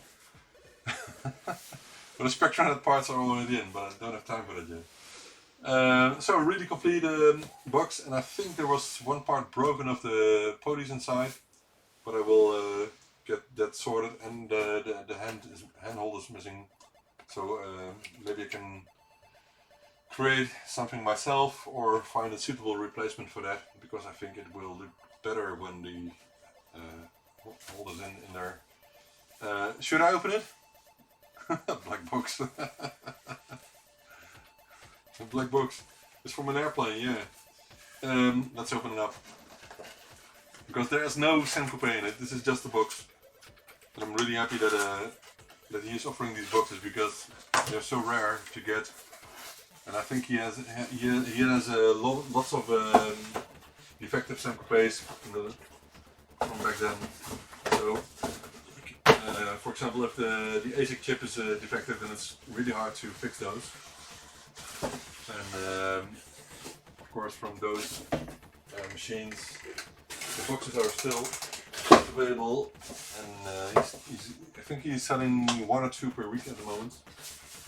But the Spectrum parts are already in, but I don't have time for that yet. So a really complete box, and I think there was one part broken of the podies inside, but I will get that sorted, and the handhold is missing, so maybe I can create something myself or find a suitable replacement for that, because I think it will look better when the hold is in there. Should I open it? Black box. A black box. It's from an airplane, yeah. Let's open it up. Because there is no Sam Coupe in it. This is just a box. And I'm really happy that he is offering these boxes, because they're so rare to get. And I think he has lots of defective Sam Coupes from back then. So, for example, if the ASIC chip is defective, then it's really hard to fix those. And of course, from those machines, the boxes are still available, and I think he's selling 1 or 2 per week at the moment.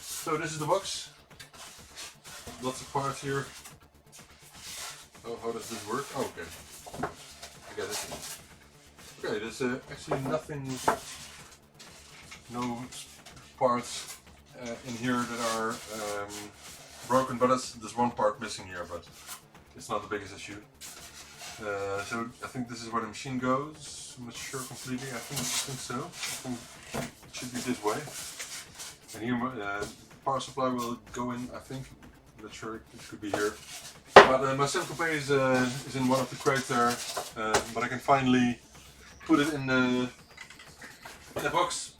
So this is the box. Lots of parts here. Oh, how does this work? Oh, okay. I get it. Okay, there's actually nothing, no parts in here that are broken, but there's one part missing here, but it's not the biggest issue. So I think this is where the machine goes. I'm not sure completely. I think so. I think it should be this way. And here the power supply will go in. I think. I'm not sure. It could be here. But my Semcope is in one of the crates there. But I can finally put it in the box,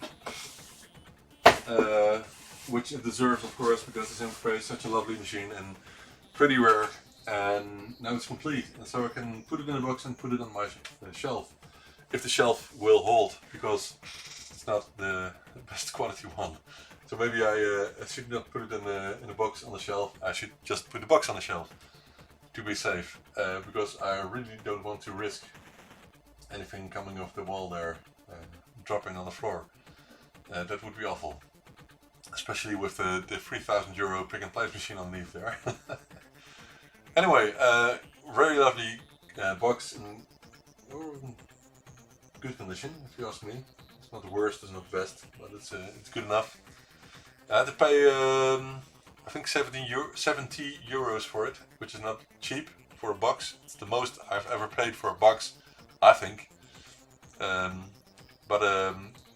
which it deserves, of course, because the Semcope is such a lovely machine and pretty rare. And now it's complete, and so I can put it in a box and put it on my shelf, if the shelf will hold, because it's not the best quality one. So maybe I should not put it in a box on the shelf. I should just put the box on the shelf to be safe, because I really don't want to risk anything coming off the wall there, dropping on the floor. That would be awful, especially with the €3,000 pick and place machine underneath there. Anyway, very lovely box in good condition, if you ask me. It's not the worst, it's not the best, but it's good enough. I had to pay, I think 70 euros for it, which is not cheap for a box. It's the most I've ever paid for a box, I think. But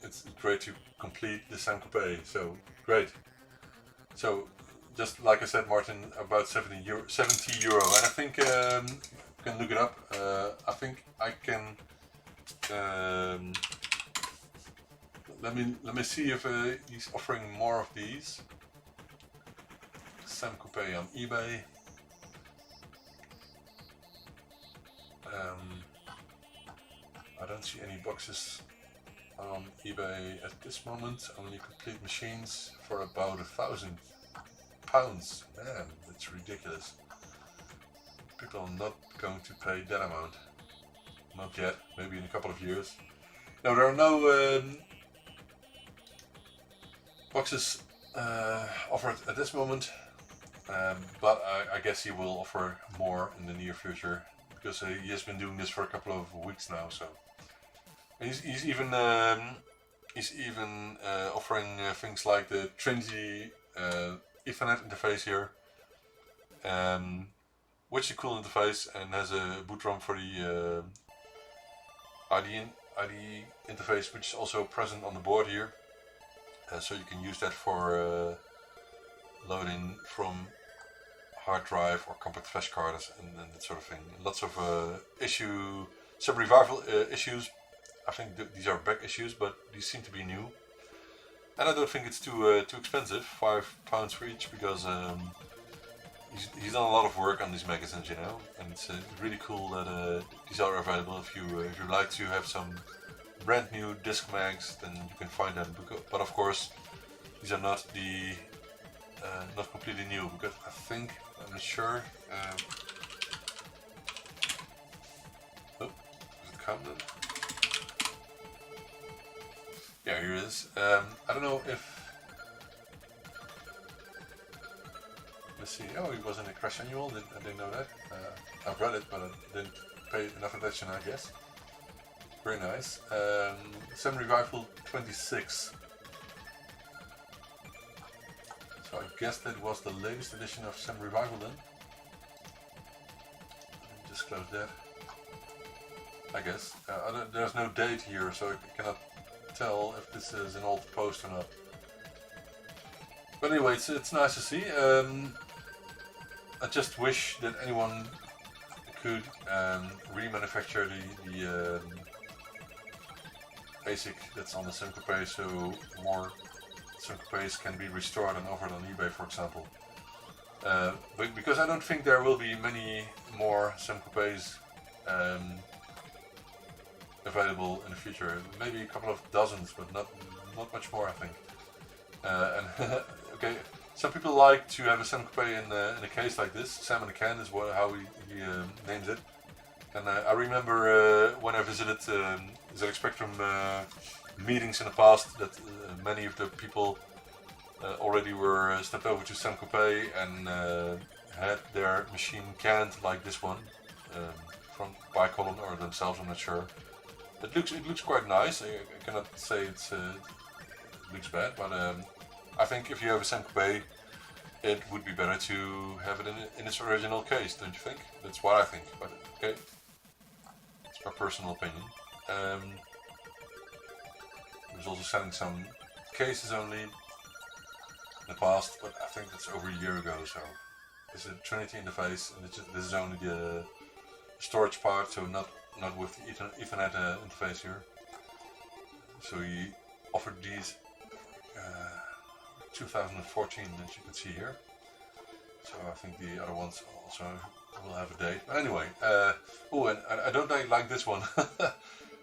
it's great to complete the Semcope, so great. So, just like I said, Martin, about 70 euro, and I think you can look it up. I think I can. Let me see if he's offering more of these. Semcope on eBay. I don't see any boxes on eBay at this moment. Only complete machines for about £1,000. Man, that's ridiculous. People are not going to pay that amount. Not yet, maybe in a couple of years. No, there are no boxes offered at this moment, but I guess he will offer more in the near future, because he has been doing this for a couple of weeks now. So and he's even offering things like the Trinity Ethernet interface here, which is a cool interface and has a boot ROM for the ID interface, which is also present on the board here, so you can use that for loading from hard drive or compact flash cards and that sort of thing. Lots of some revival issues. I think these are back issues, but these seem to be new. And I don't think it's too expensive, £5 for each, because he's done a lot of work on these magazines, you know, and it's really cool that these are available. If you like to have some brand new disc mags, then you can find them. But of course, these are not not completely new, because I'm not sure. Oh, does it come then? Yeah, here it is. I don't know if. Let's see. Oh, he was in the crash annual. I didn't know that. I've read it, but I didn't pay enough attention, I guess. Very nice. Sem Revival 26. So I guess that was the latest edition of Sem Revival then. Just close that. I guess. There's no date here, so I cannot tell if this is an old post or not. But anyway, it's nice to see. I just wish that anyone could remanufacture the basic that's on the Semcope, so more Semcopes can be restored and offered on eBay, for example. But because I don't think there will be many more Semcopes available in the future. Maybe a couple of dozens, but not much more, I think. And okay, some people like to have a Semcope in a case like this. Sam in a can is how he names it. And I remember when I visited ZX Spectrum meetings in the past, that many of the people already were stepped over to Semcope and had their machine canned like this one, from by Colin or themselves, I'm not sure. it looks quite nice. I cannot say it looks bad, but I think if you have a Semcope, it would be better to have it in its original case, don't you think? That's what I think, but okay. It's my personal opinion. I was also selling some cases only in the past, but I think that's over a year ago, so it's a Trinity interface, and this is only the storage part, so not with the Ethernet interface here. So he offered these 2014, as you can see here. So I think the other ones also will have a date. But anyway, oh, and I don't like this one.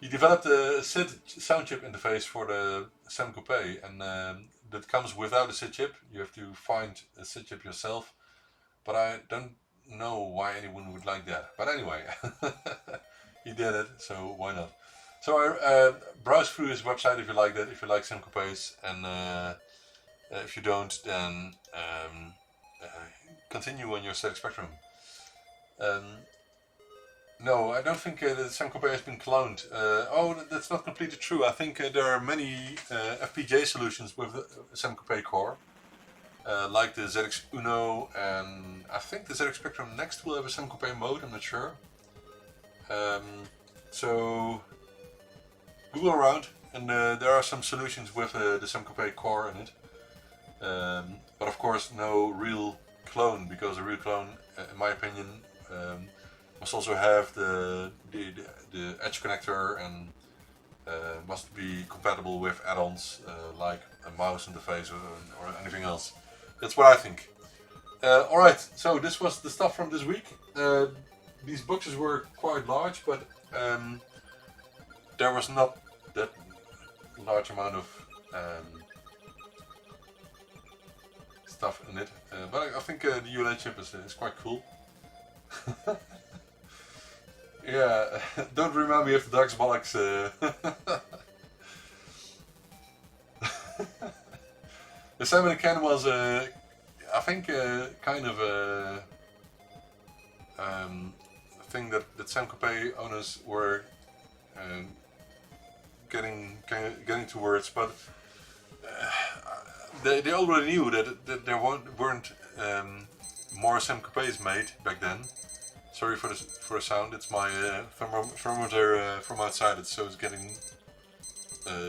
He developed a SID sound chip interface for the Semcope, and that comes without a SID chip. You have to find a SID chip yourself. But I don't know why anyone would like that. But anyway, he did it, so why not? So I browse through his website if you like that, if you like Semcopes, and if you don't, then continue on your ZX Spectrum. No, I don't think the Semcope has been cloned. Oh, that's not completely true. I think there are many FPGA solutions with the Semcope core. Like the ZX Uno, and I think the ZX Spectrum Next will have a Semcope mode, I'm not sure. So Google around, and there are some solutions with the Semcope core in it. But of course no real clone, because a real clone, in my opinion, must also have the edge connector, and must be compatible with add-ons like a mouse interface or anything else. That's what I think. Alright, so this was the stuff from this week. These boxes were quite large, but there was not that large amount of stuff in it. But I think the ULA chip is quite cool. Yeah, don't remind me of the Ducks Bollocks. The Salmon Can was, I think, kind of a thing that Semcope owners were getting towards, but they already knew that there weren't more Semcopes made back then. Sorry for the sound. It's my thermometer from outside. So it's getting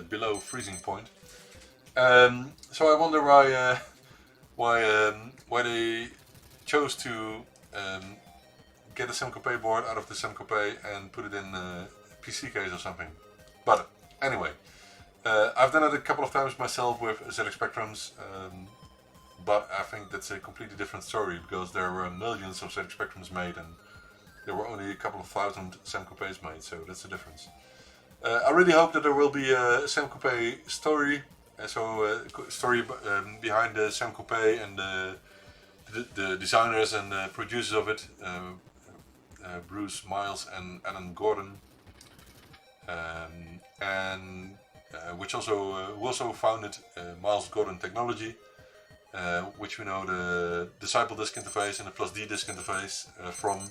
below freezing point. So I wonder why they chose to get a Semcope board out of the Semcope and put it in a PC case or something. But anyway, I've done it a couple of times myself with ZX Spectrums, but I think that's a completely different story, because there were millions of ZX Spectrums made and there were only a couple of thousand Semcopes made, so that's the difference. I really hope that there will be a Semcope story, story behind the Semcope and the designers and the producers of it, Bruce Miles and Alan Gordon, and who also founded Miles Gordon Technology, which we know the Disciple disk interface and the Plus D disk interface from,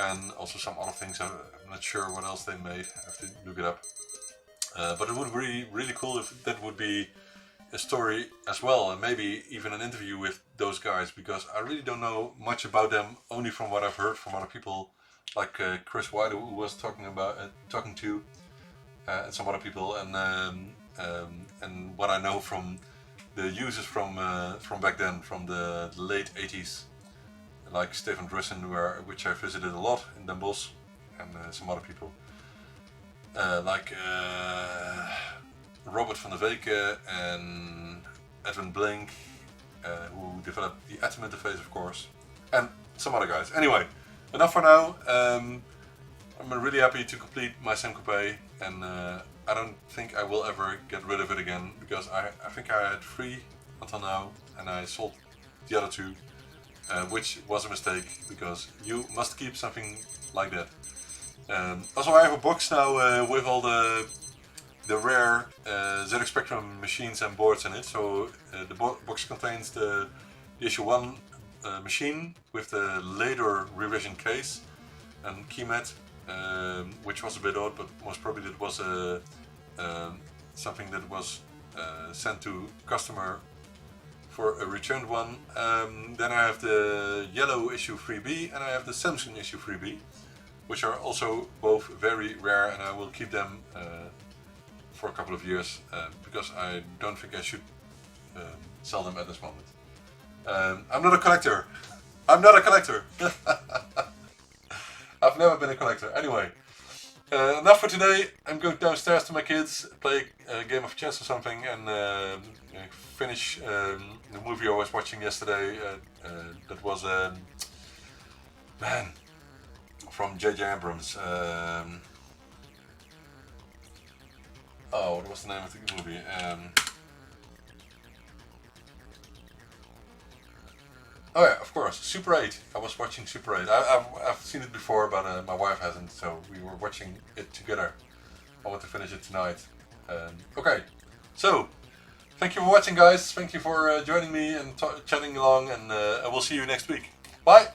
and also some other things. I'm not sure what else they made. I have to look it up. But it would be really cool if that would be a story as well, and maybe even an interview with those guys, because I really don't know much about them, only from what I've heard from other people, like Chris White, who was talking to, and some other people, and what I know from the users from back then, from the late 80s, like Stefan Dressen, which I visited a lot in Den Bosch, and some other people, like Robert van der Weken and Edwin Blink, who developed the Atom interface, of course, and some other guys. Anyway, enough for now. I'm really happy to complete my Semcope, and I don't think I will ever get rid of it again, because I think I had 3 until now, and I sold the other 2, which was a mistake, because you must keep something like that. Also, I have a box now with all the rare ZX Spectrum machines and boards in it. So the box contains the issue 1 machine with the later revision case and keymat, which was a bit odd, but most probably it was something that was sent to customer for a returned one. Then I have the yellow issue 3B and I have the Samsung issue 3B, which are also both very rare, and I will keep them for a couple of years because I don't think I should sell them at this moment. I'm not a collector. I'm not a collector. I've never been a collector. Anyway, enough for today. I'm going downstairs to my kids, play a game of chess or something, and finish the movie I was watching yesterday. That was man, from J.J. Abrams. Oh, what was the name of the movie? Oh yeah, of course, Super 8. I was watching Super 8. I've seen it before, but my wife hasn't, so we were watching it together. I want to finish it tonight. Okay, so thank you for watching, guys. Thank you for joining me and chatting along, and I will see you next week. Bye!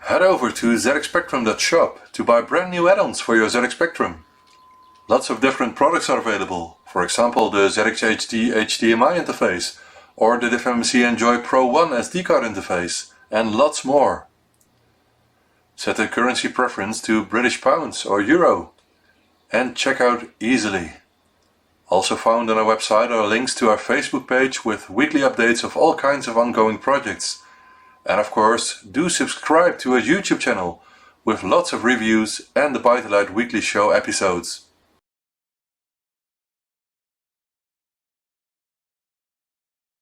Head over to zxspectrum.shop to buy brand new add-ons for your ZX Spectrum. Lots of different products are available. For example, the ZX HD HDMI interface, or the FMC Enjoy Pro 1 SD card interface, and lots more. Set the currency preference to British pounds or euro, and check out easily. Also found on our website are links to our Facebook page with weekly updates of all kinds of ongoing projects. And of course, do subscribe to our YouTube channel with lots of reviews and the ByteDelight weekly show episodes.